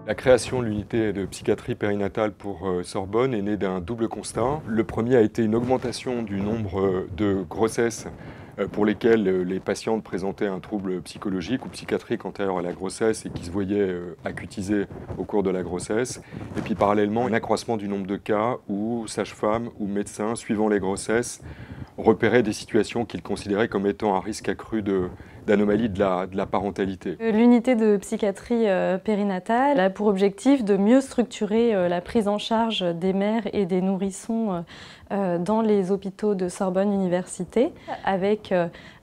La création de l'unité de psychiatrie périnatale pour Sorbonne est née d'un double constat. Le premier a été une augmentation du nombre de grossesses pour lesquelles les patientes présentaient un trouble psychologique ou psychiatrique antérieur à la grossesse et qui se voyaient acutisés au cours de la grossesse. Et puis parallèlement, un accroissement du nombre de cas où sages-femmes ou médecins, suivant les grossesses, repéraient des situations qu'ils considéraient comme étant à risque accru d'anomalie de la parentalité. L'unité de psychiatrie périnatale a pour objectif de mieux structurer la prise en charge des mères et des nourrissons dans les hôpitaux de Sorbonne Université, avec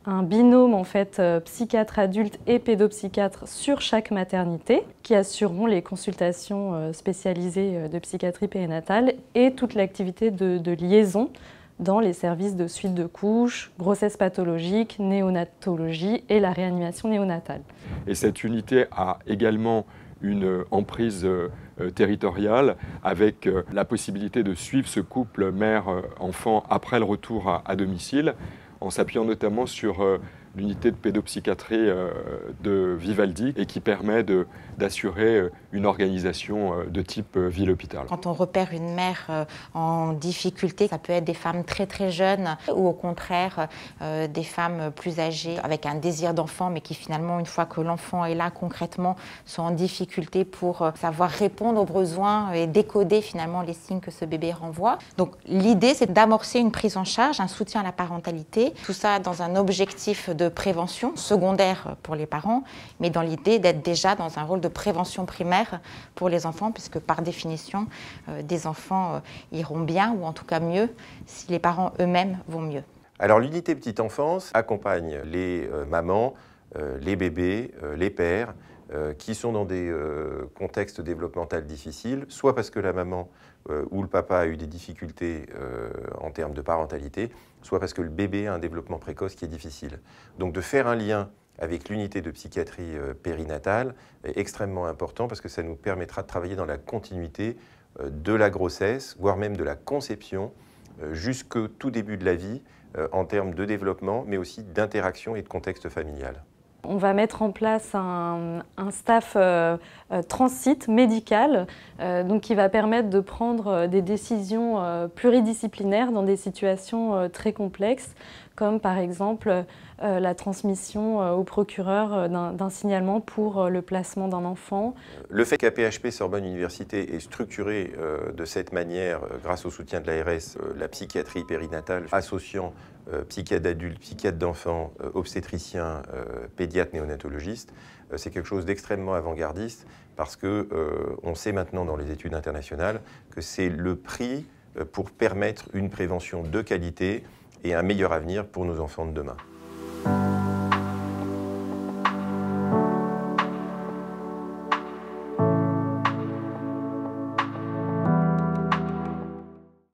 un binôme en fait, psychiatre adulte et pédopsychiatre sur chaque maternité, qui assureront les consultations spécialisées de psychiatrie périnatale et toute l'activité de liaison dans les services de suite de couches, grossesse pathologique, néonatologie et la réanimation néonatale. Et cette unité a également une emprise territoriale avec la possibilité de suivre ce couple mère-enfant après le retour à domicile, en s'appuyant notamment sur l'unité de pédopsychiatrie de Vivaldi et qui permet d'assurer une organisation de type ville-hôpital. Quand on repère une mère en difficulté, ça peut être des femmes très très jeunes ou au contraire des femmes plus âgées avec un désir d'enfant mais qui finalement, une fois que l'enfant est là concrètement, sont en difficulté pour savoir répondre aux besoins et décoder finalement les signes que ce bébé renvoie. Donc l'idée, c'est d'amorcer une prise en charge, un soutien à la parentalité, tout ça dans un objectif de prévention secondaire pour les parents, mais dans l'idée d'être déjà dans un rôle de prévention primaire pour les enfants, puisque par définition, des enfants iront bien, ou en tout cas mieux, si les parents eux-mêmes vont mieux. Alors l'unité petite enfance accompagne les mamans, les bébés, les pères, qui sont dans des contextes développementaux difficiles, soit parce que la maman ou le papa a eu des difficultés en termes de parentalité, soit parce que le bébé a un développement précoce qui est difficile. Donc de faire un lien avec l'unité de psychiatrie périnatale est extrêmement important parce que ça nous permettra de travailler dans la continuité de la grossesse, voire même de la conception, jusqu'au tout début de la vie, en termes de développement, mais aussi d'interaction et de contexte familial. On va mettre en place un staff transit médical donc qui va permettre de prendre des décisions pluridisciplinaires dans des situations très complexes, comme par exemple la transmission au procureur d'un signalement pour le placement d'un enfant. Le fait qu'AP-HP Sorbonne Université ait structuré de cette manière, grâce au soutien de l'ARS, la psychiatrie périnatale, associant psychiatre d'adultes, psychiatre d'enfants, obstétriciens, pédiatres, néonatologistes, c'est quelque chose d'extrêmement avant-gardiste parce qu'on sait maintenant dans les études internationales que c'est le prix pour permettre une prévention de qualité et un meilleur avenir pour nos enfants de demain.